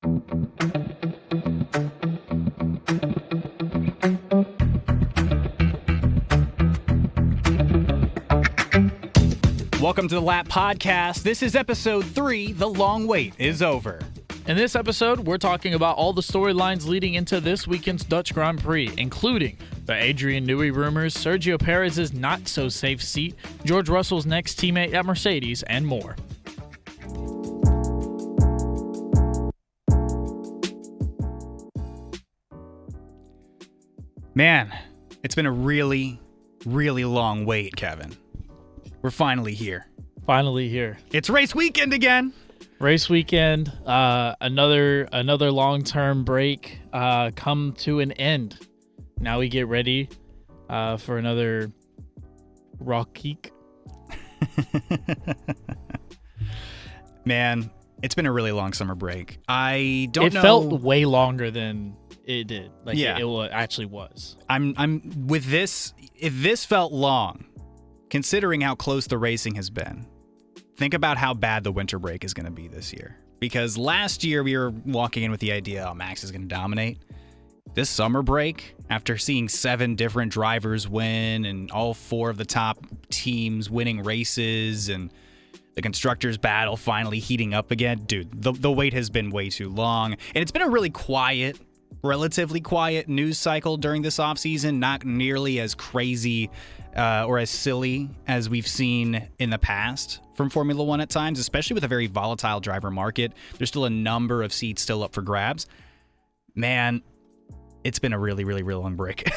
Welcome to the Lap Podcast. This is episode 3. The long wait is over. In this episode, we're talking about all the storylines leading into this weekend's Dutch Grand Prix, including the Adrian Newey rumors, Sergio Perez's not-so-safe seat, George Russell's next teammate at Mercedes, and more. Man, it's been a really, really long wait, Kevin. We're finally here. Finally here. It's race weekend again. Race weekend, another long-term break come to an end. Now we get ready for another rock geek. Man, it's been a really long summer break. I don't know. It felt way longer than it did. Like yeah. it actually was. I'm with this. If this felt long, considering how close the racing has been, think about how bad the winter break is going to be this year. Because last year we were walking in with the idea, oh, Max is going to dominate. This summer break, after seeing 7 different drivers win and all 4 of the top teams winning races and the constructors battle finally heating up again, dude, the wait has been way too long. And it's been a really quiet, relatively quiet news cycle during this offseason, not nearly as crazy or as silly as we've seen in the past from Formula One at times, especially with a very volatile driver market. There's still a number of seats still up for grabs. Man, it's been a really, really, really long break.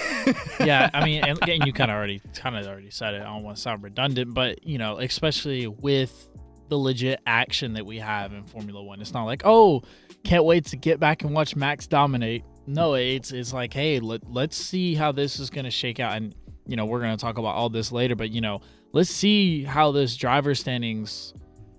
Yeah, I mean, and you kind of already said it. I don't want to sound redundant, but you know, especially with the legit action that we have in Formula One, it's not like, oh, can't wait to get back and watch Max dominate. No, it's like, hey, let's see how this is going to shake out. And you know, we're going to talk about all this later, but, you know, let's see how this driver standings,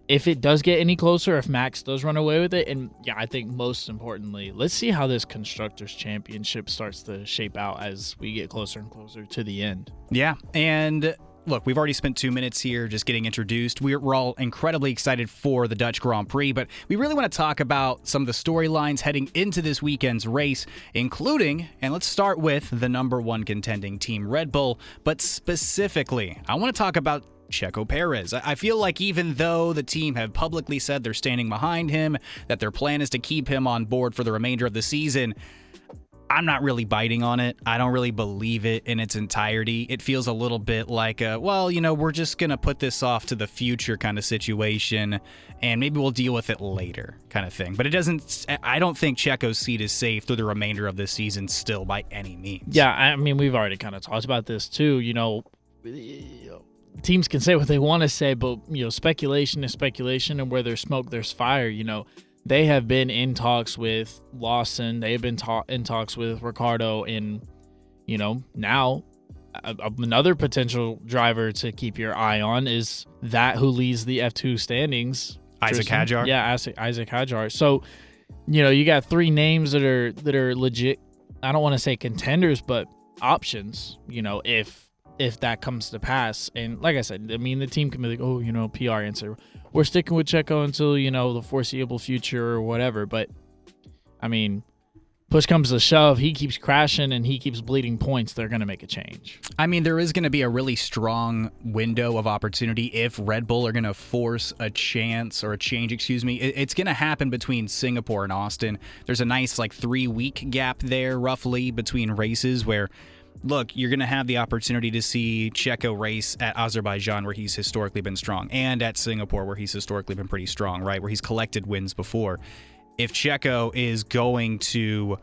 if it does get any closer, if Max does run away with it. And, yeah, I think most importantly, let's see how this Constructors' Championship starts to shape out as we get closer and closer to the end. Yeah, and look, we've already spent 2 minutes here just getting introduced. We're all incredibly excited for the Dutch Grand Prix, but we really want to talk about some of the storylines heading into this weekend's race, including, and let's start with the number 1 contending team, Red Bull, but specifically, I want to talk about Checo Perez. I feel like even though the team have publicly said they're standing behind him, that their plan is to keep him on board for the remainder of the season, I'm not really biting on it. I don't really believe it in its entirety. It feels a little bit like well, you know, we're just going to put this off to the future kind of situation, and maybe we'll deal with it later kind of thing. But I don't think Checo's seat is safe through the remainder of this season still by any means. Yeah, I mean, we've already kind of talked about this too. You know, teams can say what they want to say, but, you know, speculation is speculation, and where there's smoke, there's fire, you know. They have been in talks with Lawson. They have been in talks with Ricardo. And, you know, now another potential driver to keep your eye on is that who leads the F2 standings. Isaac Hadjar. Yeah, Isaac Hadjar. So, you know, you got 3 names that are legit. I don't want to say contenders, but options, you know, if that comes to pass. And like I said, I mean, the team can be like, oh, you know, PR answer, we're sticking with Checo until, you know, the foreseeable future or whatever. But, I mean, push comes to shove, he keeps crashing and he keeps bleeding points, they're going to make a change. I mean, there is going to be a really strong window of opportunity if Red Bull are going to force a change. It's going to happen between Singapore and Austin. There's a nice, 3-week gap there, roughly, between races where, look, you're going to have the opportunity to see Checo race at Azerbaijan, where he's historically been strong, and at Singapore, where he's historically been pretty strong, right? Where he's collected wins before. If Checo is going to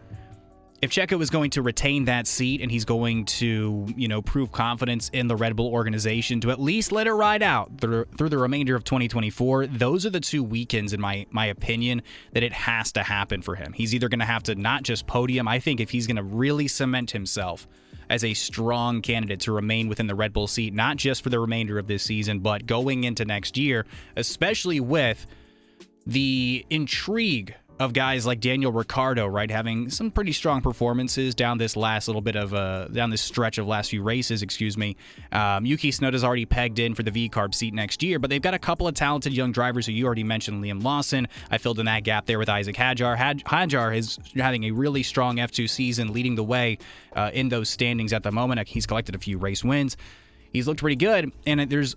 retain that seat and he's going to, you know, prove confidence in the Red Bull organization to at least let it ride out through the remainder of 2024, those are the 2 weekends, in my opinion, that it has to happen for him. He's either going to have to not just podium. I think if he's going to really cement himself as a strong candidate to remain within the Red Bull seat, not just for the remainder of this season, but going into next year, especially with the intrigue of guys like Daniel Ricciardo, right, having some pretty strong performances down this last little bit of down this stretch of last few races, Yuki Tsunoda's already pegged in for the V-Carb seat next year, but they've got a couple of talented young drivers who you already mentioned, Liam Lawson. I filled in that gap there with Isaac Hadjar. Hadjar is having a really strong F2 season, leading the way in those standings at the moment. He's collected a few race wins. He's looked pretty good, and there's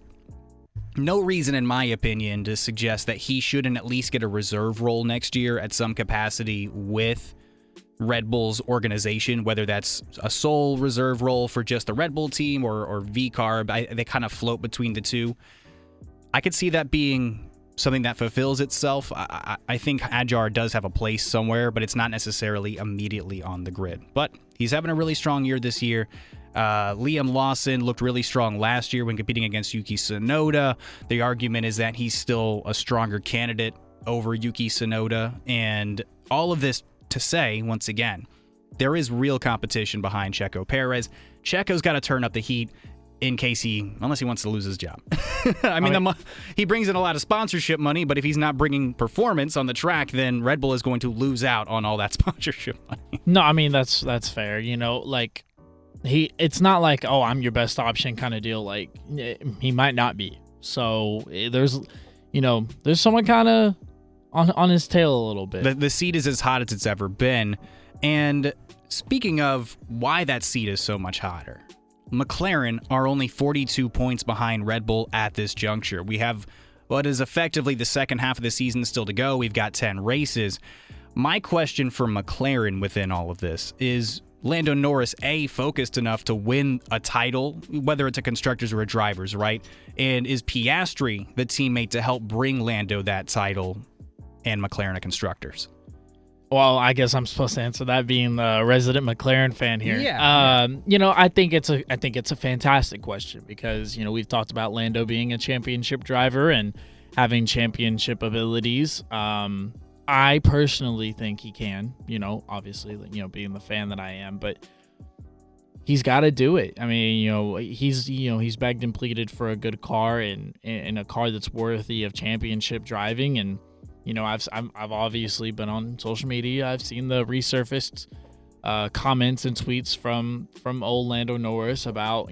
no reason, in my opinion, to suggest that he shouldn't at least get a reserve role next year at some capacity with Red Bull's organization, whether that's a sole reserve role for just the Red Bull team or V-Carb. They kind of float between the two. I could see that being something that fulfills itself. I think Hadjar does have a place somewhere, but it's not necessarily immediately on the grid. But he's having a really strong year this year. Liam Lawson looked really strong last year when competing against Yuki Tsunoda. The argument is that he's still a stronger candidate over Yuki Tsunoda. And all of this to say, once again, there is real competition behind Checo Perez. Checo's got to turn up the heat unless he wants to lose his job. He brings in a lot of sponsorship money, but if he's not bringing performance on the track, then Red Bull is going to lose out on all that sponsorship money. No, I mean, that's fair. It's not like, oh, I'm your best option kind of deal. Like, he might not be. So there's someone kind of on his tail a little bit. The seat is as hot as it's ever been. And speaking of why that seat is so much hotter, McLaren are only 42 points behind Red Bull at this juncture. We have what is effectively the second half of the season still to go. We've got 10 races. My question for McLaren within all of this is, Lando Norris, focused enough to win a title, whether it's a constructors or a drivers, right? And is Piastri the teammate to help bring Lando that title and McLaren a constructors? Well, I guess I'm supposed to answer that, being the resident McLaren fan here. Yeah. I think it's a fantastic question because we've talked about Lando being a championship driver and having championship abilities. I personally think he can, obviously, being the fan that I am, but he's got to do it. I mean, he's begged and pleaded for a good car and a car that's worthy of championship driving. And, I've obviously been on social media. I've seen the resurfaced comments and tweets from old Lando Norris about,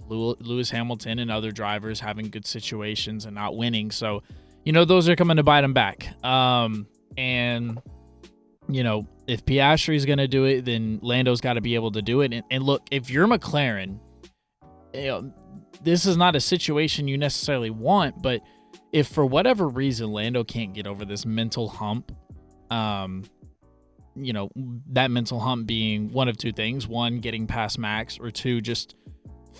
Lewis Hamilton and other drivers having good situations and not winning. So, those are coming to bite him back. And, if Piastri's going to do it, then Lando's got to be able to do it. And look, if you're McLaren, this is not a situation you necessarily want, but if for whatever reason Lando can't get over this mental hump, that mental hump being one of two things: one, getting past Max, or two, just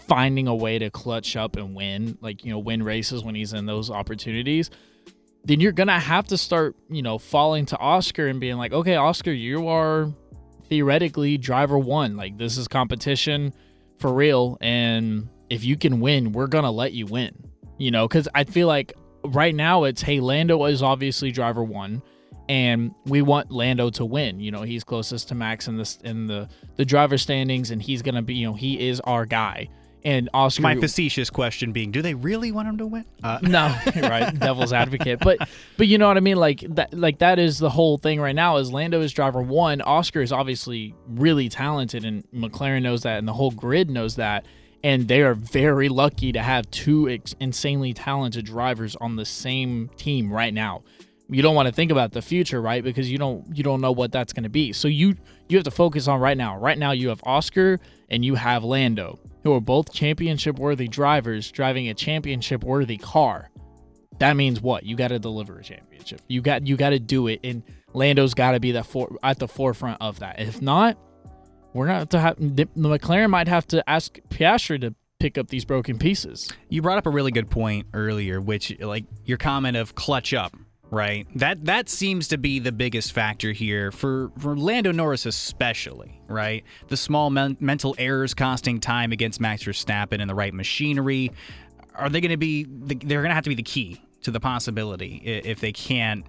finding a way to clutch up and win, win races when he's in those opportunities, then you're going to have to start, falling to Oscar and being like, okay, Oscar, you are theoretically driver one. Like, this is competition for real. And if you can win, we're going to let you win, because I feel like right now it's, hey, Lando is obviously driver one and we want Lando to win. He's closest to Max in the driver standings, and he's going to be, he is our guy. And Oscar, my facetious question being, do they really want him to win? No, right, devil's advocate. But you know what I mean? Like that is the whole thing right now, is Lando is driver one. Oscar is obviously really talented, and McLaren knows that, and the whole grid knows that. And they are very lucky to have two insanely talented drivers on the same team right now. You don't want to think about the future, right? Because you don't know what that's going to be. So you have to focus on right now. Right now you have Oscar and you have Lando, who are both championship-worthy drivers driving a championship-worthy car. That means what? You got to deliver a championship. You got to do it, and Lando's got to be at the forefront of that. If not, we're going to have the McLaren might have to ask Piastri to pick up these broken pieces. You brought up a really good point earlier, which, like, your comment of clutch up, right? That seems to be the biggest factor here for Lando Norris especially, right? The small mental errors costing time against Max Verstappen and the right machinery. Are they going to be? They're going to have to be the key to the possibility if they can't,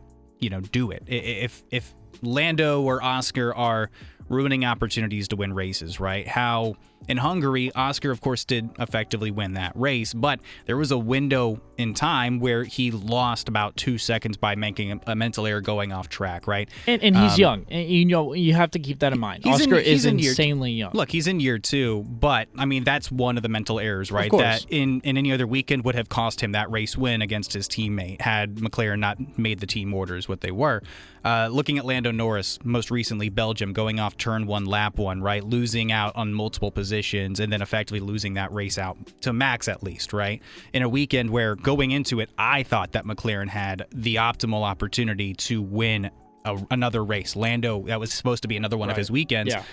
do it. If Lando or Oscar are ruining opportunities to win races, right? How in Hungary, Oscar, of course, did effectively win that race, but there was a window in time where he lost about 2 seconds by making a mental error going off track, right? And he's young. And, you have to keep that in mind. Oscar is insanely young. Look, he's in year 2, but, I mean, that's one of the mental errors, right? Of course. That in any other weekend would have cost him that race win against his teammate had McLaren not made the team orders what they were. Looking at Lando Norris, most recently Belgium, going off turn 1, lap 1, right? Losing out on multiple positions and then effectively losing that race out to Max at least, right? In a weekend where going into it, I thought that McLaren had the optimal opportunity to win another race. Lando, that was supposed to be another one of his weekends. Yeah.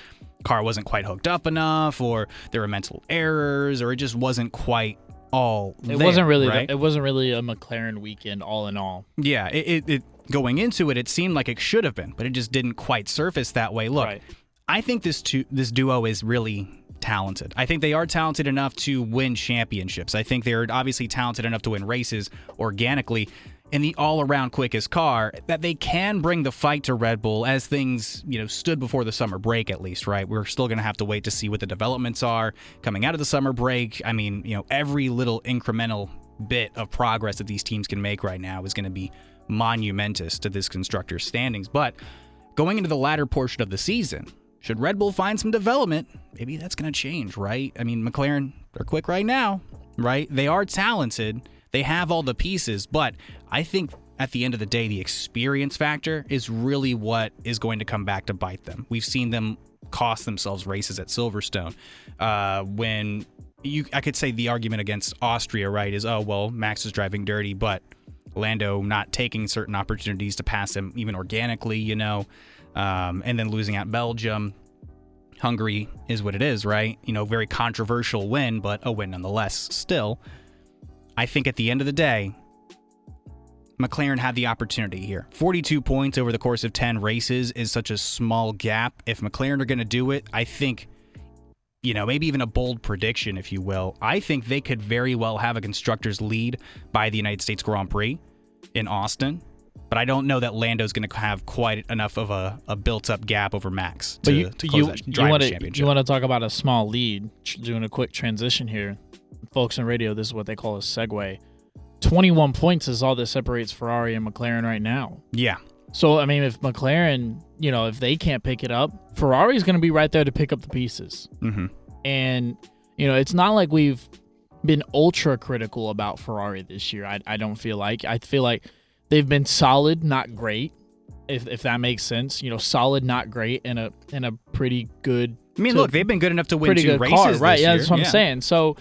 Car wasn't quite hooked up enough, or there were mental errors, or it just wasn't quite all there, it wasn't really right? it wasn't really a McLaren weekend all in all. Yeah, it going into it seemed like it should have been, but it just didn't quite surface that way. Look, Right. I think this duo is really talented. I think they are talented enough to win championships. I think they're obviously talented enough to win races organically in the all-around quickest car, that they can bring the fight to Red Bull as things, stood before the summer break at least, right? We're still going to have to wait to see what the developments are coming out of the summer break. I mean, every little incremental bit of progress that these teams can make right now is going to be monumentous to this constructor's standings. But going into the latter portion of the season, should Red Bull find some development, maybe that's going to change, right? I mean, McLaren, they're quick right now, right? They are talented. They have all the pieces, but I think at the end of the day, the experience factor is really what is going to come back to bite them. We've seen them cost themselves races at Silverstone. I could say the argument against Austria, right, is, Max is driving dirty, but Lando not taking certain opportunities to pass him even organically, and then losing at Belgium. Hungary is what it is, right? Very controversial win, but a win nonetheless. Still, I think at the end of the day, McLaren had the opportunity here. 42 points over the course of 10 races is such a small gap. If McLaren are going to do it, I think, maybe even a bold prediction, if you will, I think they could very well have a constructor's lead by the United States Grand Prix in Austin. But I don't know that Lando's going to have quite enough of a built-up gap over Max to close that driving championship. You want to talk about a small lead, doing a quick transition here. Folks in radio, this is what they call a segue. 21 points is all that separates Ferrari and McLaren right now. Yeah. So, I mean, if McLaren, if they can't pick it up, Ferrari's going to be right there to pick up the pieces. Mm-hmm. And, it's not like we've been ultra critical about Ferrari this year. I don't feel like. I feel like they've been solid, not great, if that makes sense. Solid, not great, in a pretty good. I mean, look, they've been good enough to win 2 races car, right? this Yeah, year. that's what I'm saying. So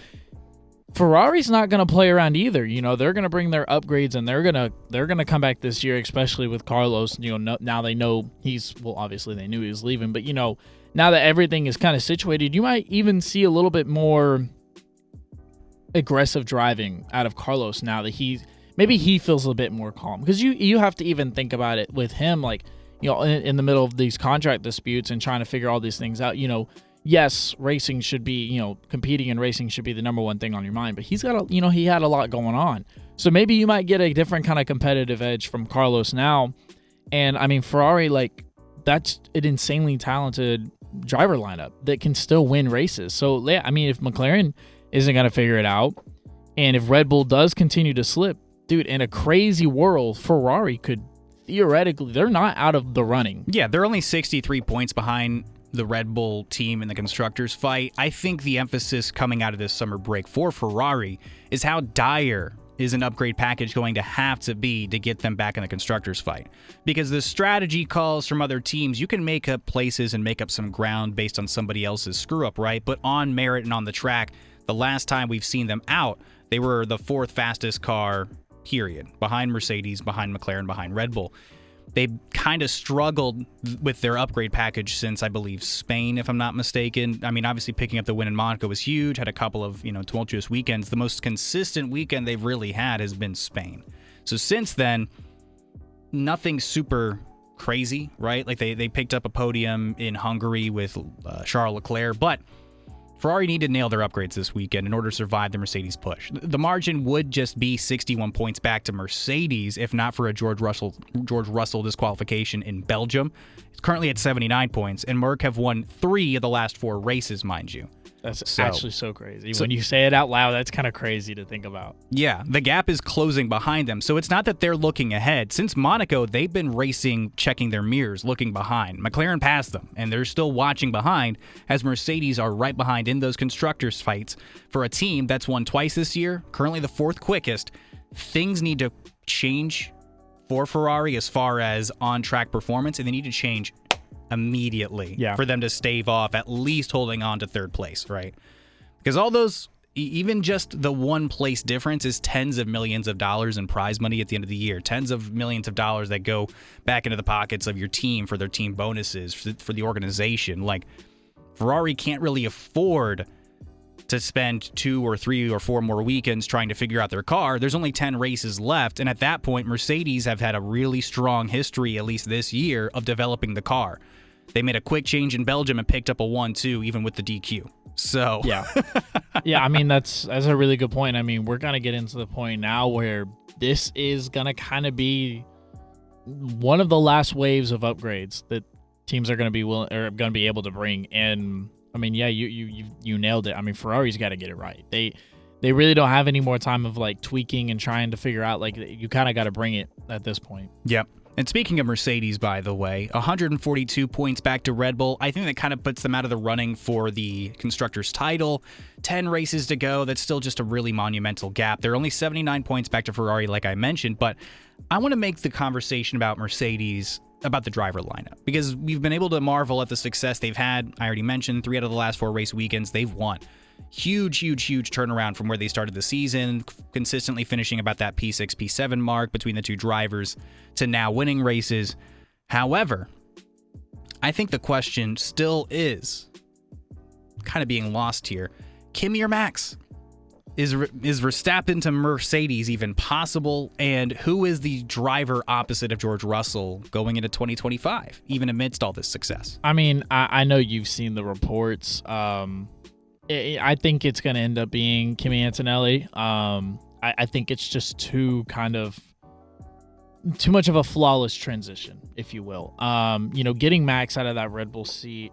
Ferrari's not going to play around either. They're going to bring their upgrades, and they're going to come back this year, especially with Carlos. Now they know obviously they knew he was leaving, but now that everything is kind of situated, you might even see a little bit more aggressive driving out of Carlos now that maybe he feels a bit more calm, because you have to even think about it with him, like, in the middle of these contract disputes and trying to figure all these things out. Yes, racing should be, competing in racing should be the number one thing on your mind, but he's got he had a lot going on. So maybe you might get a different kind of competitive edge from Carlos now. And I mean, Ferrari, like, that's an insanely talented driver lineup that can still win races. So yeah, I mean, if McLaren isn't going to figure it out, and if Red Bull does continue to slip, dude, in a crazy world, Ferrari could theoretically, they're not out of the running. Yeah, they're only 63 points behind the Red Bull team in the constructors fight. I think the emphasis coming out of this summer break for Ferrari is how dire is an upgrade package going to have to be to get them back in the constructors fight. Because the strategy calls from other teams, you can make up places and make up some ground based on somebody else's screw up, right? But on merit and on the track, the last time we've seen them out, they were the 4th fastest car, period, behind Mercedes, behind McLaren, behind Red Bull. They kind of struggled with their upgrade package since, I believe, Spain, if I'm not mistaken. I mean, obviously picking up the win in Monaco was huge, had a couple of, tumultuous weekends. The most consistent weekend they've really had has been Spain. So since then, nothing super crazy, right? Like they picked up a podium in Hungary with Charles Leclerc, but Ferrari need to nail their upgrades this weekend in order to survive the Mercedes push. The margin would just be 61 points back to Mercedes if not for a George Russell disqualification in Belgium. It's currently at 79 points, and Merc have won 3 of the last 4 races, mind you. That's actually so crazy. When you say it out loud, that's kind of crazy to think about. Yeah, the gap is closing behind them. So it's not that they're looking ahead. Since Monaco, they've been racing, checking their mirrors, looking behind. McLaren passed them, and they're still watching behind as Mercedes are right behind in those constructors' fights for a team that's won twice this year, currently the 4th quickest. Things need to change for Ferrari as far as on-track performance, and they need to change immediately for them to stave off at least holding on to 3rd place, right? Because all those, even just the 1 place difference is tens of millions of dollars in prize money at the end of the year, tens of millions of dollars that go back into the pockets of your team for their team bonuses, for the organization. Like, Ferrari can't really afford to spend 2 or 3 or 4 more weekends trying to figure out their car. There's only 10 races left, and at that point, Mercedes have had a really strong history, at least this year, of developing the car. They made a quick change in Belgium and picked up a 1-2, even with the DQ. So yeah, I mean that's a really good point. I mean, we're gonna get into the point now where this is gonna kind of be one of the last waves of upgrades that teams are gonna be able to bring. And I mean, yeah, you nailed it. I mean, Ferrari's got to get it right. They really don't have any more time of like tweaking and trying to figure out. Like, you kind of got to bring it at this point. Yep. And speaking of Mercedes, by the way, 142 points back to Red Bull. I think that kind of puts them out of the running for the Constructors' title. 10 races to go. That's still just a really monumental gap. They're only 79 points back to Ferrari, like I mentioned. But I want to make the conversation about Mercedes about the driver lineup, because we've been able to marvel at the success they've had. I already mentioned 3 out of the last 4 race weekends they've won. Huge turnaround from where they started the season, consistently finishing about that P6, P7 mark between the 2 drivers to now winning races. However, I think the question still is kind of being lost here. Kimi or Max? Is Verstappen to Mercedes even possible? And who is the driver opposite of George Russell going into 2025, even amidst all this success? I mean, I know you've seen the reports. I think it's going to end up being Kimi Antonelli. I think it's just too much of a flawless transition, if you will. Getting Max out of that Red Bull seat,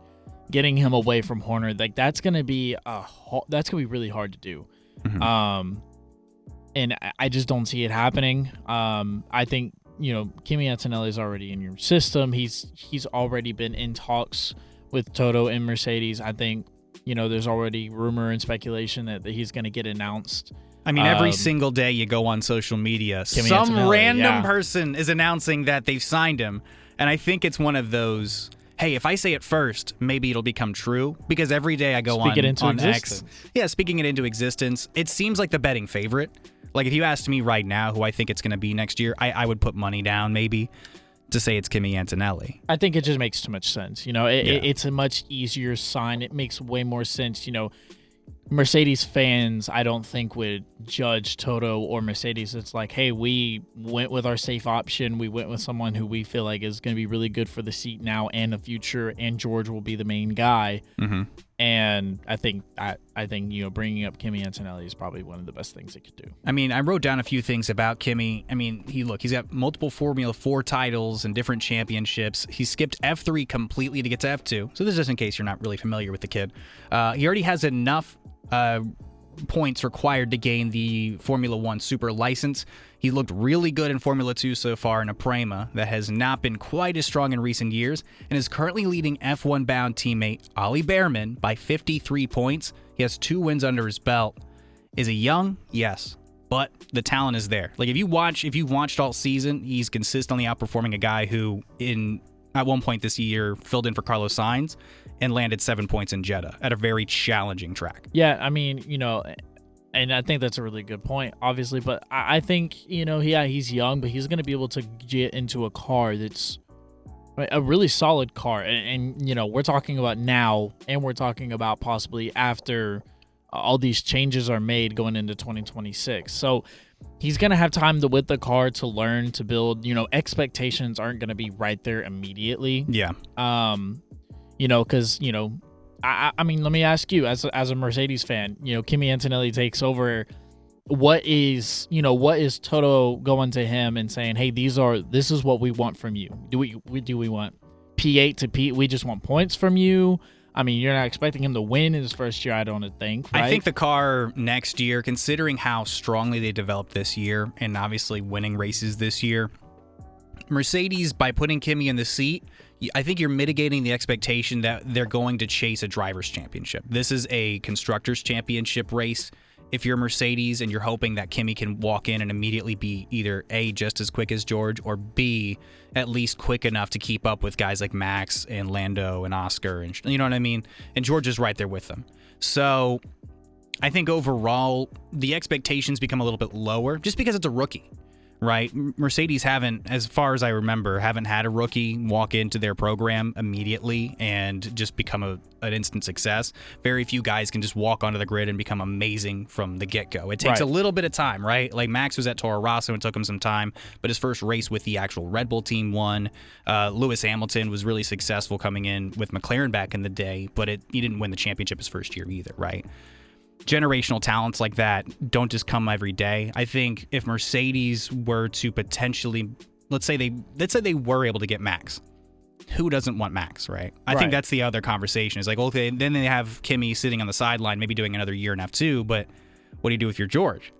getting him away from Horner, like that's going to be really hard to do. Mm-hmm. And I just don't see it happening. I think Kimi Antonelli is already in your system. He's already been in talks with Toto and Mercedes. I think there's already rumor and speculation that he's going to get announced. I mean, every single day you go on social media, Kimi some Antonelli, random person is announcing that they've signed him. And I think it's one of those, hey, if I say it first, maybe it'll become true. Because every day I go on X. Yeah, speaking it into existence. It seems like the betting favorite. Like, if you asked me right now who I think it's going to be next year, I would put money down maybe to say it's Kimi Antonelli. I think it just makes too much sense. It's a much easier sign. It makes way more sense. Mercedes fans, I don't think, would judge Toto or Mercedes. It's like, hey, we went with our safe option. We went with someone who we feel like is going to be really good for the seat now and the future, and George will be the main guy. Mm-hmm. And I think bringing up Kimi Antonelli is probably one of the best things it could do. I mean, I wrote down a few things about Kimi. I mean, he's got multiple Formula 4 titles and different championships. He skipped F3 completely to get to F2. So this is just in case you're not really familiar with the kid. He already has enough points required to gain the Formula 1 Super license. He looked really good in Formula 2 so far in a Prema that has not been quite as strong in recent years, and is currently leading F1-bound teammate Ollie Behrman by 53 points. He has 2 wins under his belt. Is he young? Yes, but the talent is there. Like, if you've watched all season, he's consistently outperforming a guy who at one point this year filled in for Carlos Sainz and landed 7 points in Jeddah at a very challenging track. Yeah, I mean, and I think that's a really good point, obviously. But I think, he's young, but he's going to be able to get into a car that's a really solid car. And we're talking about now, and we're talking about possibly after all these changes are made going into 2026. So he's going to have time with the car to learn, to build. Expectations aren't going to be right there immediately. Yeah. Because, I mean, let me ask you, as a Mercedes fan, Kimi Antonelli takes over. What is Toto going to him and saying, hey, this is what we want from you? Do we want P8 to P? We just want points from you. I mean, you're not expecting him to win in his first year, I don't think, right? I think the car next year, considering how strongly they developed this year and obviously winning races this year, Mercedes, by putting Kimi in the seat, I think you're mitigating the expectation that they're going to chase a driver's championship. This is a constructor's championship race. If you're Mercedes and you're hoping that Kimi can walk in and immediately be either A, just as quick as George, or B, at least quick enough to keep up with guys like Max and Lando and Oscar, and you know what I mean? And George is right there with them. So I think overall, the expectations become a little bit lower just because it's a rookie, right? Mercedes haven't, as far as I remember, haven't had a rookie walk into their program immediately and just become an instant success. Very few guys can just walk onto the grid and become amazing from the get-go. It takes a little bit of time, right? Like Max was at Toro Rosso and took him some time, but his first race with the actual Red Bull team won. Lewis Hamilton was really successful coming in with McLaren back in the day, but he didn't win the championship his first year either, right? Generational talents like that don't just come every day. I think if Mercedes were to potentially, let's say they were able to get Max, who doesn't want Max, right? I think that's the other conversation. It's like, okay, then they have Kimi sitting on the sideline, maybe doing another year in F2, but what do you do with your George?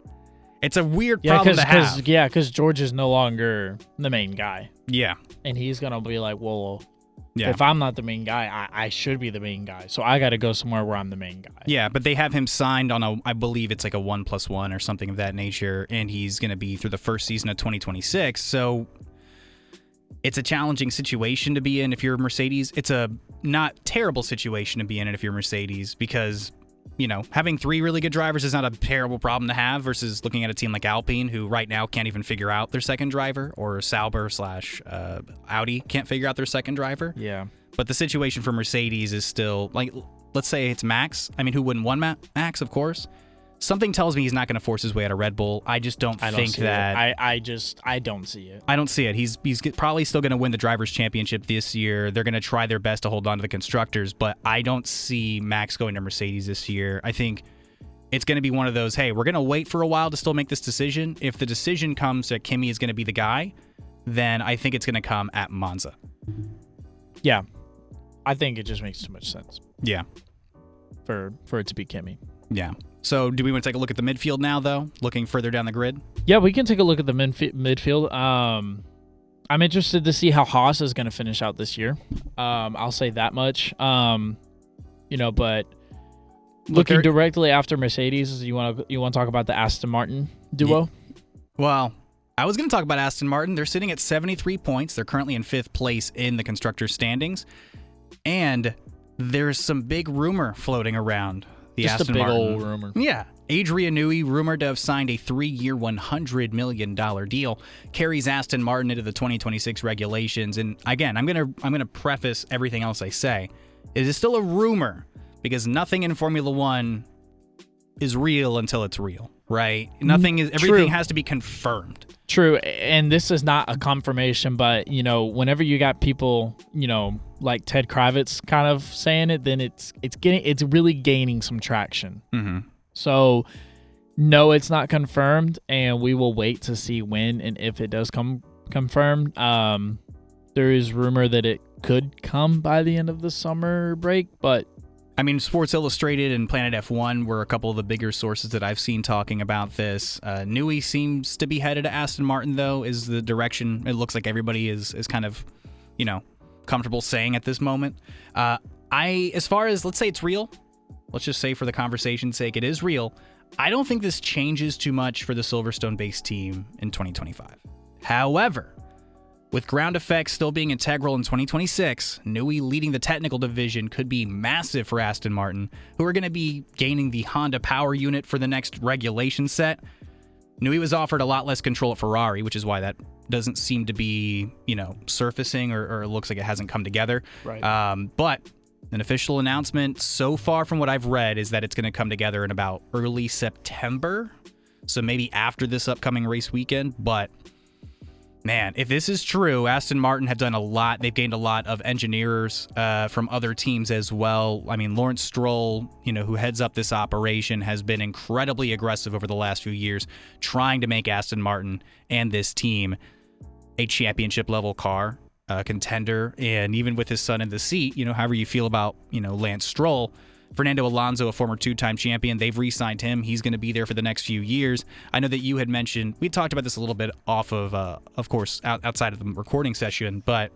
It's a weird problem to have. Because George is no longer the main guy. Yeah. And he's going to be like, well, yeah. If I'm not the main guy, I should be the main guy. So I got to go somewhere where I'm the main guy. Yeah, but they have him signed on I believe it's like a 1+1 or something of that nature, and he's going to be through the first season of 2026. So it's a challenging situation to be in if you're Mercedes. It's a not terrible situation to be in if you're Mercedes because, having three really good drivers is not a terrible problem to have versus looking at a team like Alpine, who right now can't even figure out their second driver, or Sauber/Audi can't figure out their second driver. Yeah. But the situation for Mercedes is still, like, let's say it's Max. I mean, who wouldn't want Max, of course? Something tells me he's not going to force his way out of Red Bull. I just don't think that. I don't see it. I don't see it. He's probably still going to win the Drivers' Championship this year. They're going to try their best to hold on to the Constructors, but I don't see Max going to Mercedes this year. I think it's going to be one of those, hey, we're going to wait for a while to still make this decision. If the decision comes that Kimi is going to be the guy, then I think it's going to come at Monza. Yeah. I think it just makes too much sense. Yeah. For it to be Kimi. Yeah. So do we want to take a look at the midfield now, though, looking further down the grid? Yeah, we can take a look at the midfield. I'm interested to see how Haas is going to finish out this year. I'll say that much. But looking directly after Mercedes, you want to talk about the Aston Martin duo? Yeah. Well, I was going to talk about Aston Martin. They're sitting at 73 points. They're currently in 5th place in the constructors' standings. And there's some big rumor floating around. Just Aston a big Martin. old rumor. Yeah. Adrian Newey, rumored to have signed a 3-year, $100 million deal, carries Aston Martin into the 2026 regulations. And again, I'm gonna preface everything else I say. It is still a rumor because nothing in Formula One is real until it's real, right? Everything has to be confirmed. True, and this is not a confirmation, but whenever you got people, like Ted Kravitz kind of saying it, then it's really gaining some traction. Mm-hmm. So, no, it's not confirmed, and we will wait to see when and if it does come confirmed. There is rumor that it could come by the end of the summer break, but I mean, Sports Illustrated and Planet F1 were a couple of the bigger sources that I've seen talking about this. Newey seems to be headed to Aston Martin, though, is the direction it looks like everybody is kind of, comfortable saying at this moment. As far as, let's say it's real, let's just say for the conversation's sake, it is real. I don't think this changes too much for the Silverstone-based team in 2025. However, with ground effects still being integral in 2026, Newey leading the technical division could be massive for Aston Martin, who are going to be gaining the Honda power unit for the next regulation set. Newey was offered a lot less control at Ferrari, which is why that doesn't seem to be, surfacing or it looks like it hasn't come together. Right. But an official announcement so far from what I've read is that it's going to come together in about early September. So maybe after this upcoming race weekend, but Man, if this is true, Aston Martin have done a lot. They've gained a lot of engineers from other teams as well. I mean, Lawrence Stroll, who heads up this operation, has been incredibly aggressive over the last few years, trying to make Aston Martin and this team a championship-level car contender. And even with his son in the seat, however you feel about, Lance Stroll, Fernando Alonso, a former two-time champion, they've re-signed him. He's going to be there for the next few years. I know that you had mentioned, we talked about this a little bit off of course, outside of the recording session, but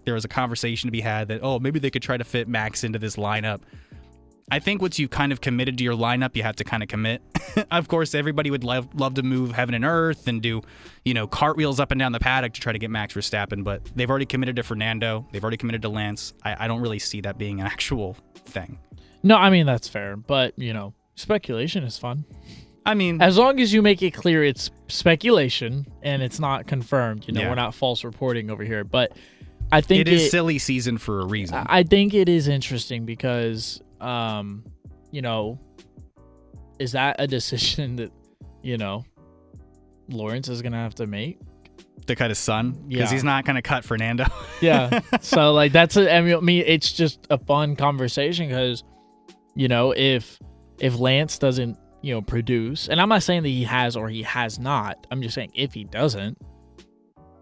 there was a conversation to be had that, maybe they could try to fit Max into this lineup. I think once you've kind of committed to your lineup, you have to kind of commit. Of course, everybody would love to move heaven and earth and do, cartwheels up and down the paddock to try to get Max Verstappen, but they've already committed to Fernando. They've already committed to Lance. I don't really see that being an actual thing. No, I mean, that's fair, but, speculation is fun. I mean, as long as you make it clear it's speculation and it's not confirmed, we're not false reporting over here, but I think it is silly season for a reason. I think it is interesting because, is that a decision that, Lawrence is going to have to make? To cut his son? Because he's not going to cut Fernando. Yeah. So, it's just a fun conversation because, if Lance doesn't, produce, and I'm not saying that he has or he has not. I'm just saying if he doesn't,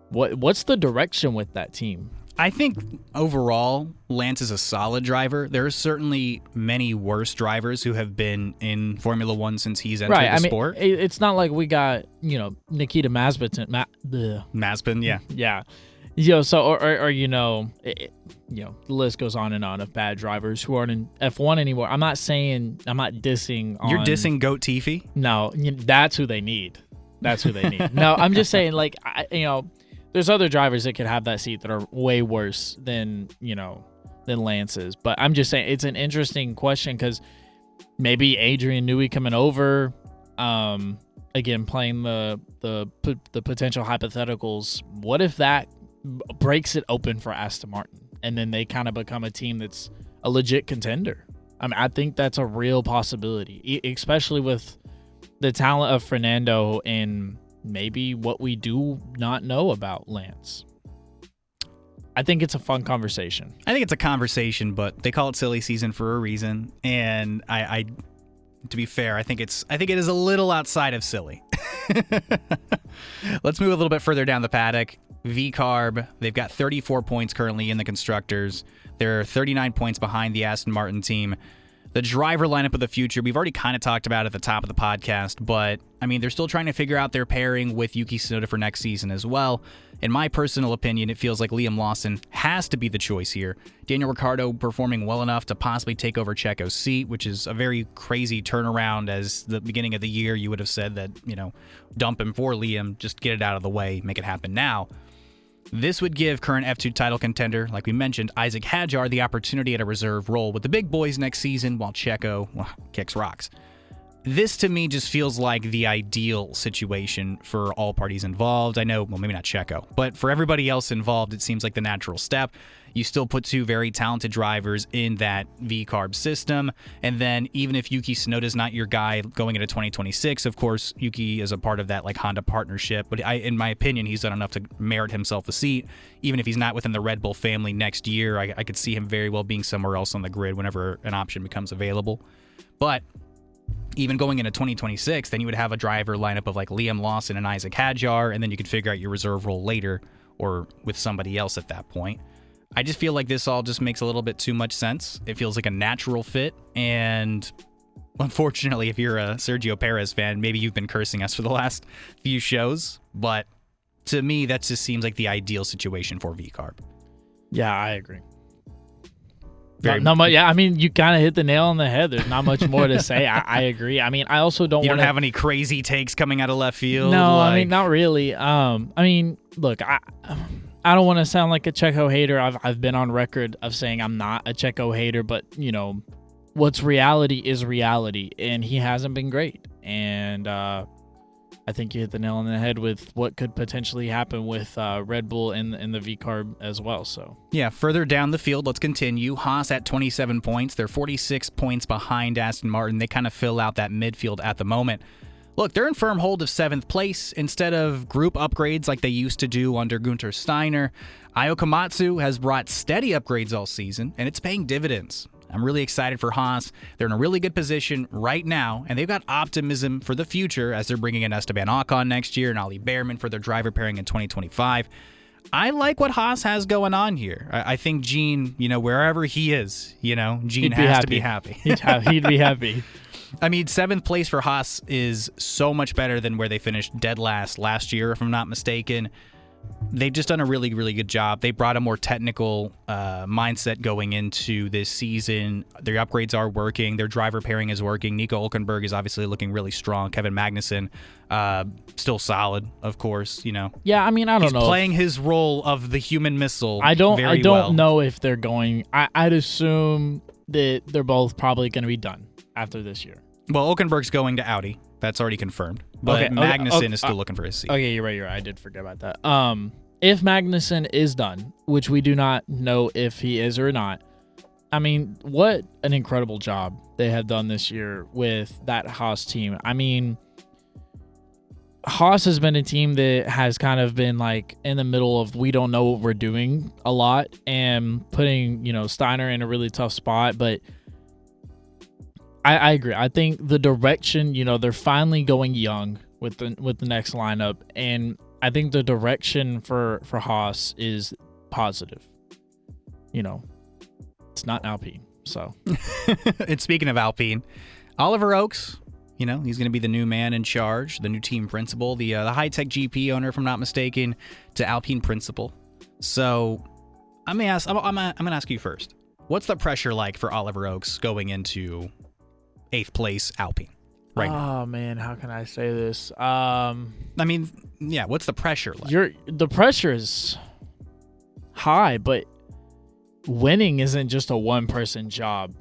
what's the direction with that team? I think overall, Lance is a solid driver. There are certainly many worse drivers who have been in Formula One since he's entered the sport. It's not like we got, Nikita Mazepin. Mazepin, yeah. Yeah. The list goes on and on of bad drivers who aren't in F1 anymore. I'm not dissing on... You're dissing Goat Tiffy? No, that's who they need. No, I'm just saying, there's other drivers that could have that seat that are way worse than Lance's. But I'm just saying it's an interesting question because maybe Adrian Newey coming over, again, playing the potential hypotheticals. What if that breaks it open for Aston Martin and then they kind of become a team that's a legit contender? I mean, I think that's a real possibility, especially with the talent of Fernando and maybe what we do not know about Lance. I think it's a fun conversation. I think it's a conversation, but they call it silly season for a reason. And I to be fair, I think it is a little outside of silly. Let's move a little bit further down the paddock. V-Carb, they've got 34 points currently in the Constructors. They're 39 points behind the Aston Martin team. The driver lineup of the future, we've already kind of talked about at the top of the podcast, but, they're still trying to figure out their pairing with Yuki Tsunoda for next season as well. In my personal opinion, it feels like Liam Lawson has to be the choice here. Daniel Ricciardo performing well enough to possibly take over Checo's seat, which is a very crazy turnaround. As the beginning of the year, you would have said that, dump him for Liam, just get it out of the way, make it happen now. This would give current F2 title contender, like we mentioned, Isaac Hadjar, the opportunity at a reserve role with the big boys next season while Checo kicks rocks. This, to me, just feels like the ideal situation for all parties involved. I know, maybe not Checo, but for everybody else involved, it seems like the natural step. You still put two very talented drivers in that V-Carb system, and then even if Yuki Tsunoda's not your guy going into 2026, of course, Yuki is a part of that Honda partnership, but in my opinion, he's done enough to merit himself a seat. Even if he's not within the Red Bull family next year, I could see him very well being somewhere else on the grid whenever an option becomes available. But even going into 2026, then you would have a driver lineup of Liam Lawson and Isaac Hadjar, and then you could figure out your reserve role later or with somebody else at that point. I just feel like this all just makes a little bit too much sense. It feels like a natural fit, and unfortunately, if you're a Sergio Perez fan, maybe you've been cursing us for the last few shows, but to me, that just seems like the ideal situation for V-Carb. Yeah, I agree. You kind of hit the nail on the head. There's not much more to say. I agree. I also don't. You don't have any crazy takes coming out of left field. No, not really. Look, I don't want to sound like a Checo hater. I've been on record of saying I'm not a Checo hater, but what's reality is reality, and he hasn't been great. And I think you hit the nail on the head with what could potentially happen with Red Bull and the V-Carb as well. So yeah, further down the field, let's continue. Haas at 27 points. They're 46 points behind Aston Martin. They kind of fill out that midfield at the moment. look, they're in firm hold of 7th place instead of group upgrades like they used to do under Gunter Steiner. Io Komatsu has brought steady upgrades all season, and it's paying dividends. I'm really excited for Haas. They're in a really good position right now, and they've got optimism for the future as they're bringing in Esteban Ocon next year and Ollie Behrman for their driver pairing in 2025. I like what Haas has going on here. I think Gene, wherever he is, Gene has to be happy. He'd be happy. I mean, 7th place for Haas is so much better than where they finished dead last year, if I'm not mistaken. They've just done a really, really good job. They brought a more technical mindset going into this season. Their upgrades are working. Their driver pairing is working. Nico Hülkenberg is obviously looking really strong. Kevin Magnussen, still solid, of course. Yeah, I mean, I don't know. He's playing his role of the human missile. I don't know if they're going. I'd assume that they're both probably going to be done after this year. Well, Hülkenberg's going to Audi. That's already confirmed. But Magnussen is still looking for his seat. Okay, you're right. I did forget about that. If Magnussen is done, which we do not know if he is or not, I mean, what an incredible job they have done this year with that Haas team. I mean, Haas has been a team that has kind of been like in the middle of we don't know what we're doing a lot and putting, Steiner in a really tough spot, but I agree. I think the direction, they're finally going young with the next lineup, and I think the direction for Haas is positive. It's not Alpine, so. And speaking of Alpine, Oliver Oakes, he's going to be the new man in charge, the new team principal, the high-tech GP owner, if I'm not mistaken, to Alpine principal. So I'm going to ask you first. What's the pressure like for Oliver Oakes going into 8th place Alpine right now? Oh man, how can I say this? What's the pressure like? The pressure is high, but winning isn't just a one-person job.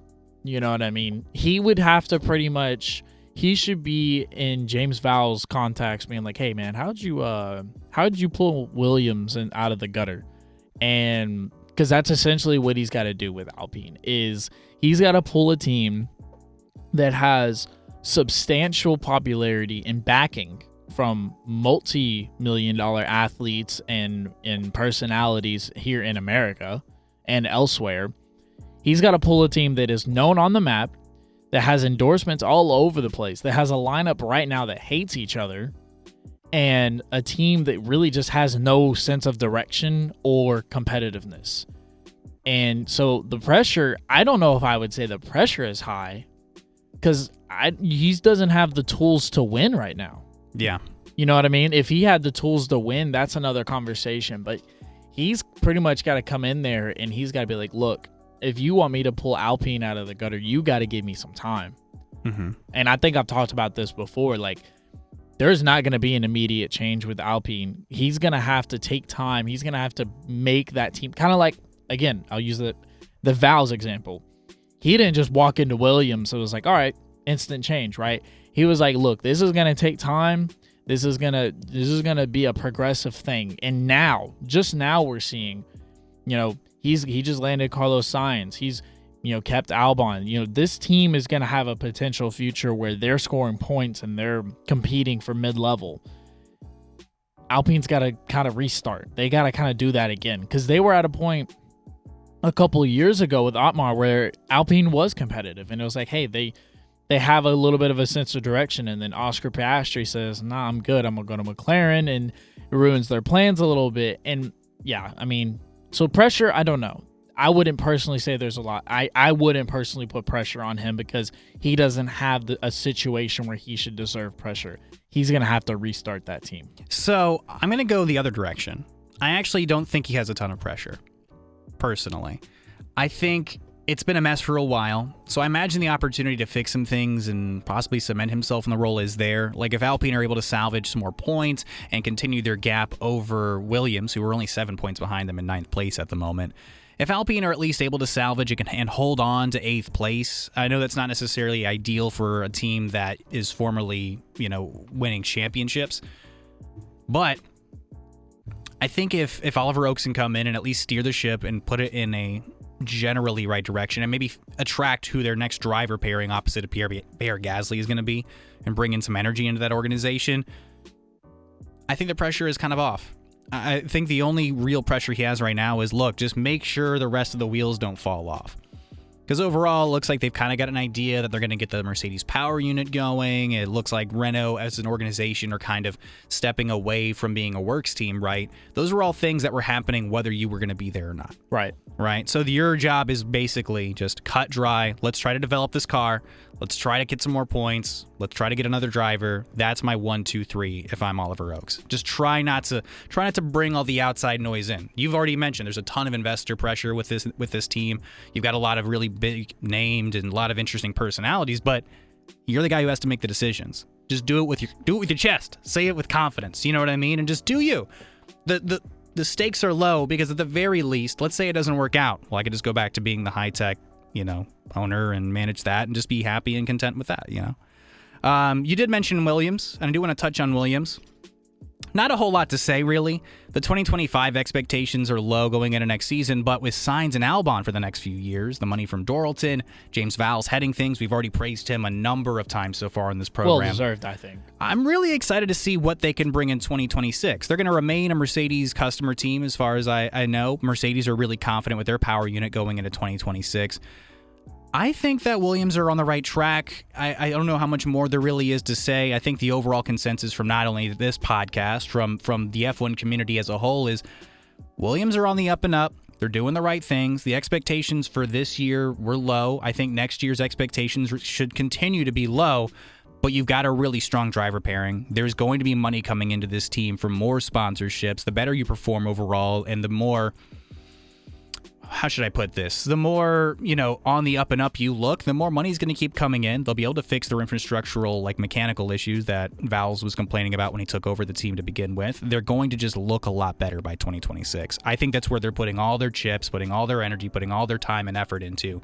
You know what I mean? He would have to he should be in James Vowell's contacts being like, hey man, how'd you pull Williams out of the gutter? And because that's essentially what he's got to do with Alpine is he's got to pull a team that has substantial popularity and backing from multi-million-dollar athletes and personalities here in America and elsewhere. He's got to pull a team that is known on the map, that has endorsements all over the place, that has a lineup right now that hates each other, and a team that really just has no sense of direction or competitiveness. And so the pressure, I don't know if I would say the pressure is high, because he doesn't have the tools to win right now. Yeah. You know what I mean? If he had the tools to win, that's another conversation. But he's pretty much got to come in there and he's got to be like, look, if you want me to pull Alpine out of the gutter, you got to give me some time. Mm-hmm. And I think I've talked about this before. Like, there's not going to be an immediate change with Alpine. He's going to have to take time. He's going to have to make that team kind of like, again, I'll use the Vowles example. He didn't just walk into Williams. It was like, all right, instant change, right? He was like, look, this is going to take time. This is going to be a progressive thing. And now, just now we're seeing, he just landed Carlos Sainz. He's, kept Albon. This team is going to have a potential future where they're scoring points and they're competing for mid-level. Alpine's got to kind of restart. They got to kind of do that again because they were at a point a couple of years ago with Otmar where Alpine was competitive, and it was like, hey, they have a little bit of a sense of direction, and then Oscar Piastri says, nah, I'm good, I'm going to go to McLaren, and it ruins their plans a little bit. And yeah, I mean, so pressure, I don't know. I wouldn't personally say there's a lot. I wouldn't personally put pressure on him because he doesn't have a situation where he should deserve pressure. He's going to have to restart that team. So I'm going to go the other direction. I actually don't think he has a ton of pressure. Personally, I think it's been a mess for a while, so I imagine the opportunity to fix some things and possibly cement himself in the role is there. Like if Alpine are able to salvage some more points and continue their gap over Williams, who are only 7 points behind them in 9th place at the moment. If Alpine are at least able to salvage and hold on to 8th place, I know that's not necessarily ideal for a team that is formerly, winning championships, but I think if Oliver Oakes can come in and at least steer the ship and put it in a generally right direction and maybe attract who their next driver pairing opposite of Pierre Gasly is going to be and bring in some energy into that organization, I think the pressure is kind of off. I think the only real pressure he has right now is, look, just make sure the rest of the wheels don't fall off. Because overall, it looks like they've kind of got an idea that they're going to get the Mercedes power unit going. It looks like Renault as an organization are kind of stepping away from being a works team, right? Those were all things that were happening whether you were going to be there or not. Right? So your job is basically just cut dry. Let's try to develop this car. Let's try to get some more points. Let's try to get another driver. That's my 1, 2, 3 if I'm Oliver Oakes. Just try not to bring all the outside noise in. You've already mentioned there's a ton of investor pressure with this team. You've got a lot of really big named and a lot of interesting personalities, but you're the guy who has to make the decisions. Just do it with your chest. Say it with confidence. You know what I mean? And just do you. The stakes are low because at the very least, let's say it doesn't work out. Well, I could just go back to being the high-tech, owner and manage that and just be happy and content with that, You did mention Williams, and I do want to touch on Williams. Not a whole lot to say, really. The 2025 expectations are low going into next season, but with Sainz and Albon for the next few years, the money from Doralton, James Vowles heading things, we've already praised him a number of times so far in this program. Well deserved, I think. I'm really excited to see what they can bring in 2026. They're going to remain a Mercedes customer team as far as I know. Mercedes are really confident with their power unit going into 2026. I think that Williams are on the right track. I don't know how much more there really is to say. I think the overall consensus from not only this podcast, from the F1 community as a whole, is Williams are on the up and up. They're doing the right things. The expectations for this year were low. I think next year's expectations should continue to be low, but you've got a really strong driver pairing. There's going to be money coming into this team for more sponsorships. The better you perform overall and the more... how should I put this? The more, on the up and up you look, the more money's going to keep coming in. They'll be able to fix their infrastructural, mechanical issues that Vowles was complaining about when he took over the team to begin with. They're going to just look a lot better by 2026. I think that's where they're putting all their chips, putting all their energy, putting all their time and effort into,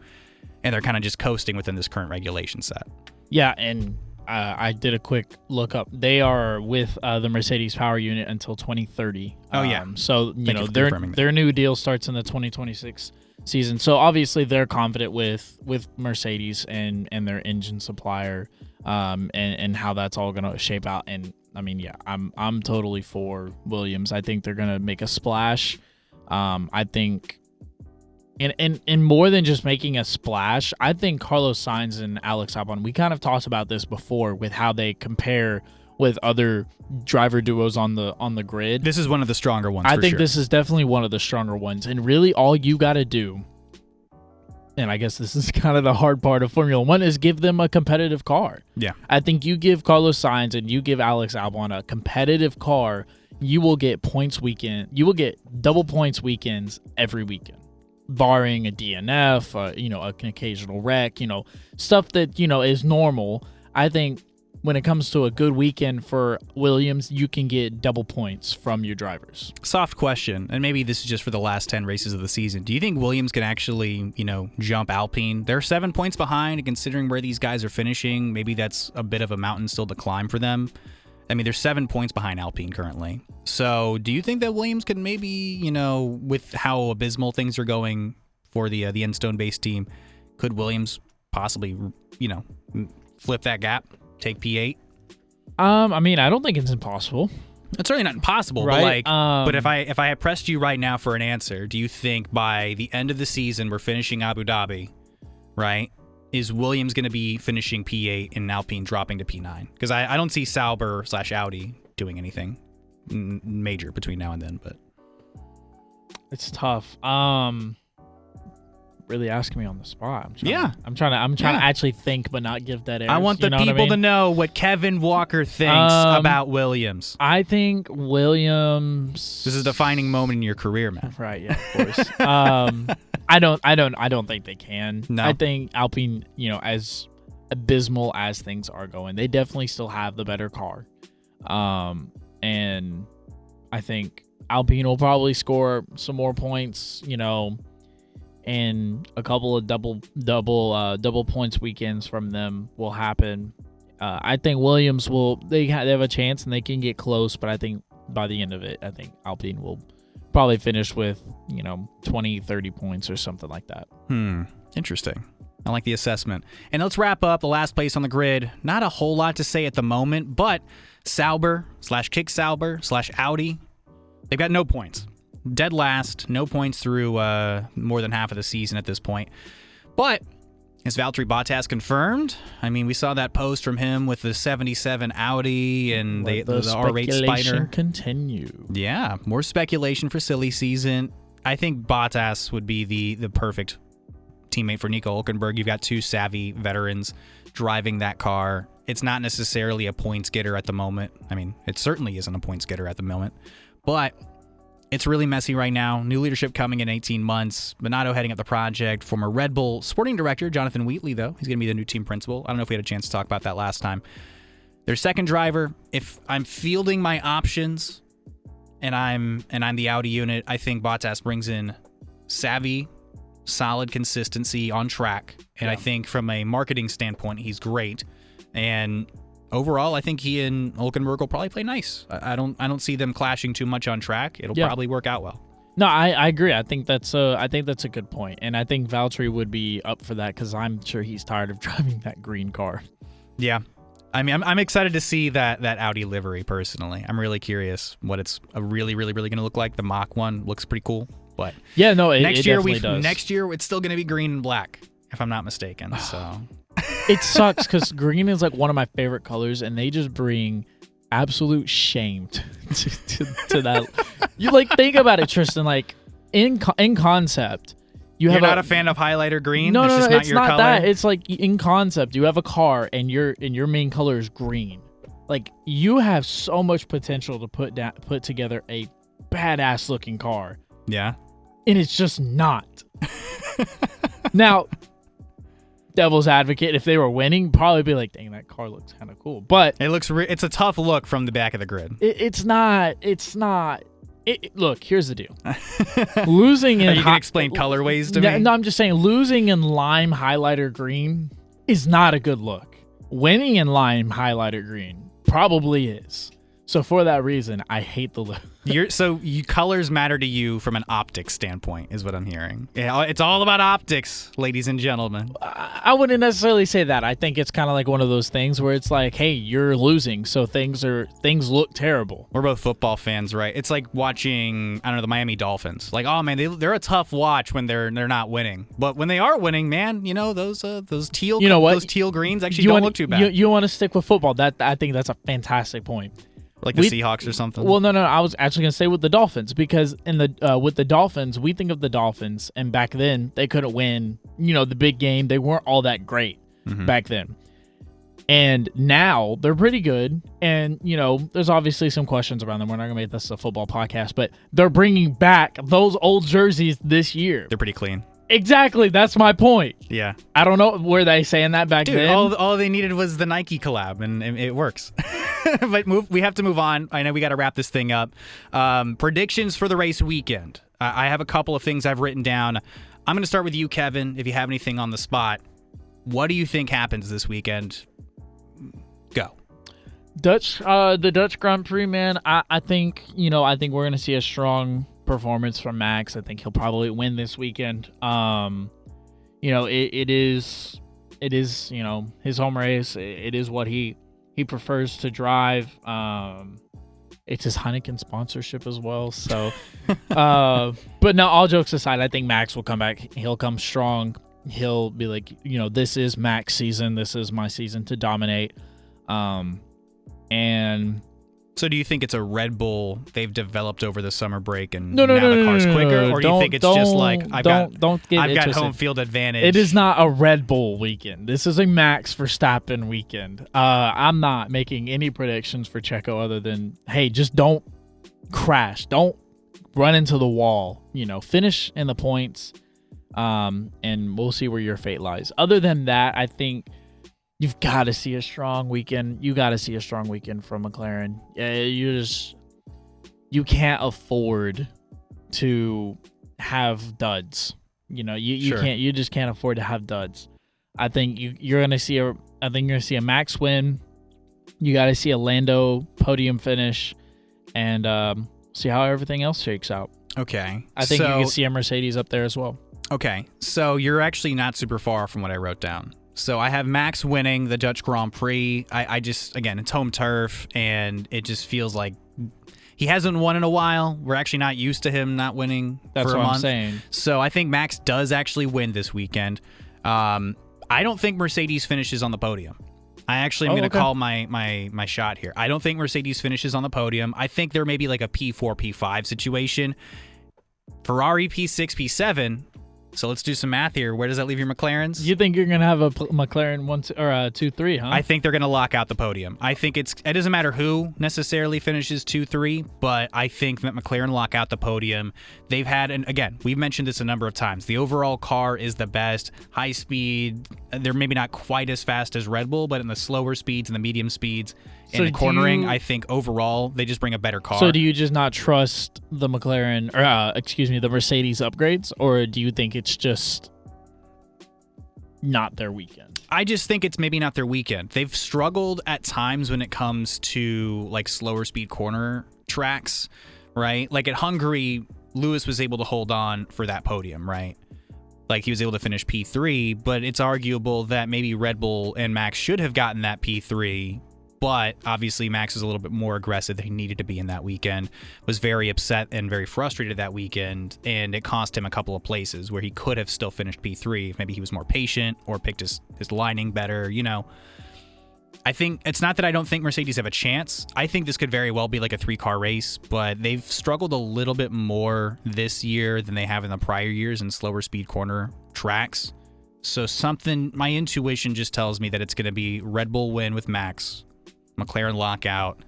and they're kind of just coasting within this current regulation set. Yeah, and I did a quick look up. They are with the Mercedes power unit until 2030. Oh, yeah. So, their new deal starts in the 2026 season. So, obviously, they're confident with Mercedes and their engine supplier and how that's all going to shape out. And, I'm totally for Williams. I think they're going to make a splash. I think... And more than just making a splash, I think Carlos Sainz and Alex Albon, we kind of talked about this before with how they compare with other driver duos on the grid. This is one of the stronger ones. I think this is definitely one of the stronger ones. And really all you got to do, and I guess this is kind of the hard part of Formula One, is give them a competitive car. Yeah. I think you give Carlos Sainz and you give Alex Albon a competitive car, you will get points weekend. You will get double points weekends every weekend. Barring a DNF, an occasional wreck, stuff that, is normal. I think when it comes to a good weekend for Williams, you can get double points from your drivers. Soft question, and maybe this is just for the last 10 races of the season. Do you think Williams can actually, jump Alpine? They're 7 points behind, and considering where these guys are finishing, maybe that's a bit of a mountain still to climb for them. They're 7 points behind Alpine currently. So do you think that Williams could maybe, with how abysmal things are going for the Enstone-based team, could Williams possibly, flip that gap, take P8? I don't think it's impossible. It's certainly not impossible, right? But if I had pressed you right now for an answer, do you think by the end of the season we're finishing Abu Dhabi, right? Is Williams going to be finishing P8 and Alpine dropping to P9? Because I don't see Sauber/Audi doing anything major between now and then. But it's tough. Really asking me on the spot. I'm trying to actually think, but not give that. I want the people to know what Kevin Walker thinks about Williams. I think Williams. This is a defining moment in your career, man. Right? Yeah, of course. I don't think they can. No. I think Alpine, as abysmal as things are going, they definitely still have the better car. And I think Alpine will probably score some more points, and a couple of double points weekends from them will happen. I think Williams they have a chance and they can get close, but I think by the end of it, I think Alpine will probably finish with 20, 30 points or something like that. Interesting. I like the assessment. And let's wrap up the last place on the grid. Not a whole lot to say at the moment, but Sauber/Kick Sauber/Audi, they've got no points. Dead last, no points through more than half of the season at this point. But is Valtteri Bottas confirmed? I mean, we saw that post from him with the 77 Audi and the R8 Spider. Continue. Yeah, more speculation for silly season. I think Bottas would be the perfect teammate for Nico Hülkenberg. You've got two savvy veterans driving that car. It's not necessarily a points getter at the moment. I mean, it certainly isn't a points getter at the moment, but it's really messy right now. New leadership coming in 18 months. Binotto heading up the project. Former Red Bull sporting director, Jonathan Wheatley, though. He's going to be the new team principal. I don't know if we had a chance to talk about that last time. Their second driver, if I'm fielding my options and I'm the Audi unit, I think Bottas brings in savvy, solid consistency on track. And I think from a marketing standpoint, he's great. And overall, I think he and Hülkenberg will probably play nice. I don't see them clashing too much on track. It'll probably work out well. No, I agree. I think that's a good point, and I think Valtteri would be up for that because I'm sure he's tired of driving that green car. Yeah, I mean, I'm excited to see that Audi livery. Personally, I'm really curious what it's really going to look like. The Mach 1 looks pretty cool, but yeah, no, next year does. Next year it's still going to be green and black, if I'm not mistaken. So. It sucks because green is like one of my favorite colors, and they just bring absolute shame to that. You think about it, Tristan. Like in concept, you're not a fan of highlighter green. No, it's not color. that. It's like in concept, you have a car, and your main color is green. Like you have so much potential to put together a badass looking car. Yeah, and it's just not. Now. Devil's advocate, if they were winning, probably be like, dang, that car looks kind of cool. But it's a tough look from the back of the grid. It's not. Look, here's the deal. Losing in you can explain colorways to me. No, I'm just saying losing in lime highlighter green is not a good look. Winning in lime highlighter green probably is. So for that reason, I hate the look. Colors matter to you from an optics standpoint, is what I'm hearing. Yeah, it's all about optics, ladies and gentlemen. I wouldn't necessarily say that. I think it's kind of like one of those things where it's like, hey, you're losing, so things look terrible. We're both football fans, right? It's like watching, the Miami Dolphins. Like, oh man, they're a tough watch when they're not winning, but when they are winning, man, those teal, those teal greens actually don't look too bad. You want to stick with football? I think that's a fantastic point. Like the Seahawks or something? Well, no. I was actually going to say with the Dolphins because with the Dolphins, we think of the Dolphins, and back then they couldn't win, the big game. They weren't all that great back then. And now they're pretty good. And, there's obviously some questions around them. We're not going to make this a football podcast, but they're bringing back those old jerseys this year. They're pretty clean. Exactly. That's my point. Yeah. I don't know. Were they saying that back then? All they needed was the Nike collab, and it works. But we have to move on. I know we got to wrap this thing up. Predictions for the race weekend. I have a couple of things I've written down. I'm going to start with you, Kevin, if you have anything on the spot. What do you think happens this weekend? Go. The Dutch Grand Prix, man. I think we're going to see a strong performance from Max. I think he'll probably win this weekend. It is his home race. It is what he prefers to drive. It's his Heineken sponsorship as well. So, but no, all jokes aside, I think Max will come back. He'll come strong. He'll be like, this is Max season. This is my season to dominate. And so do you think it's a Red Bull they've developed over the summer break and now the car's quicker? Or do you think it's just like I've got home field advantage? It is not a Red Bull weekend. This is a Max Verstappen weekend. I'm not making any predictions for Checo other than, hey, just don't crash. Don't run into the wall. Finish in the points, and we'll see where your fate lies. Other than that, I think you've got to see a strong weekend. You got to see a strong weekend from McLaren. You can't afford to have duds. You just can't afford to have duds. I think you're gonna see a Max win. You got to see a Lando podium finish, and see how everything else shakes out. I think you can see a Mercedes up there as well. Okay, so you're actually not super far from what I wrote down. So I have Max winning the Dutch Grand Prix. I just, again, it's home turf, and it just feels like he hasn't won in a while. We're actually not used to him not winning for a month. That's what I'm saying. So I think Max does actually win this weekend. I don't think Mercedes finishes on the podium. I actually am going to call my shot here. I don't think Mercedes finishes on the podium. I think there may be like a P4, P5 situation. Ferrari P6, P7. So let's do some math here. Where does that leave your McLarens? You think you're going to have a McLaren 2, 3, huh? I think they're going to lock out the podium. I think it doesn't matter who necessarily finishes 2, 3, but I think that McLaren lock out the podium. They've had, and again, we've mentioned this a number of times, the overall car is the best. High speed, they're maybe not quite as fast as Red Bull, but in the slower speeds and the medium speeds and the cornering, I think overall they just bring a better car. So do you just not trust the McLaren, or the Mercedes upgrades, or do you think it's just not their weekend? I just think it's maybe not their weekend. They've struggled at times when it comes to like slower speed corner tracks, right? Like at Hungary, Lewis was able to hold on for that podium, right? Like he was able to finish P3, but it's arguable that maybe Red Bull and Max should have gotten that P3. But obviously Max was a little bit more aggressive than he needed to be in that weekend, was very upset and very frustrated that weekend, and it cost him a couple of places where he could have still finished P3 if maybe he was more patient or picked his lining better, you know. I think it's not that I don't think Mercedes have a chance. I think this could very well be like a 3-car race, but they've struggled a little bit more this year than they have in the prior years in slower speed corner tracks. So my intuition just tells me that it's going to be Red Bull win with Max, McLaren lockout,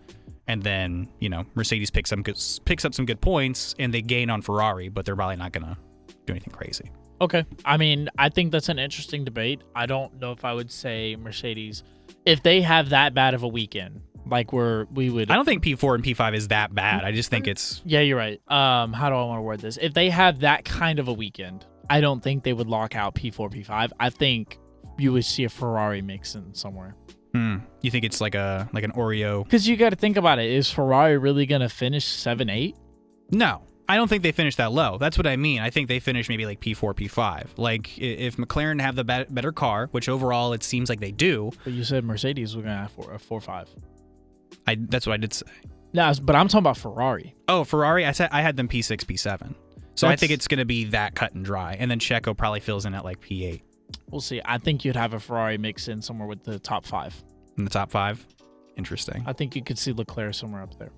and then, you know, Mercedes picks up some good points and they gain on Ferrari, but they're probably not going to do anything crazy. Okay. I mean, I think that's an interesting debate. I don't know if I would say Mercedes, if they have that bad of a weekend, like we would. I don't think P4 and P5 is that bad. I just think it's. Yeah, you're right. How do I want to word this? If they have that kind of a weekend, I don't think they would lock out P4, P5. I think you would see a Ferrari mix in somewhere. You think it's like an Oreo? Because you got to think about it. Is Ferrari really going to finish 7, 8? No, I don't think they finish that low. That's what I mean. I think they finish maybe like P4, P5. Like if McLaren have the better car, which overall it seems like they do. But you said Mercedes was going to have a 4, 5. That's what I did say. No, but I'm talking about Ferrari. Oh, Ferrari. I said I had them P6, P7. So I think it's going to be that cut and dry, and then Checo probably fills in at like P8. We'll see. I think you'd have a Ferrari mix in somewhere with the top 5. In the top 5? Interesting. I think you could see Leclerc somewhere up there.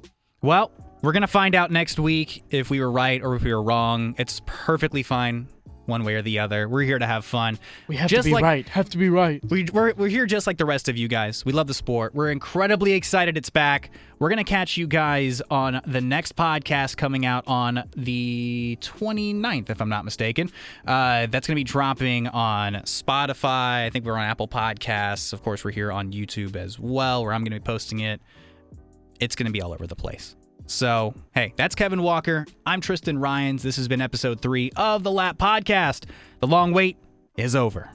Well, we're going to find out next week if we were right or if we were wrong. It's perfectly fine one way or the other. We're here to have fun. We have to be right. Have to be right. We're here just like the rest of you guys. We love the sport. We're incredibly excited it's back. We're going to catch you guys on the next podcast coming out on the 29th, if I'm not mistaken. That's going to be dropping on Spotify. I think we're on Apple Podcasts. Of course, we're here on YouTube as well, where I'm going to be posting it. It's going to be all over the place. So, hey, that's Kevin Walker. I'm Tristan Rines. This has been episode 3 of the Lap Podcast. The long wait is over.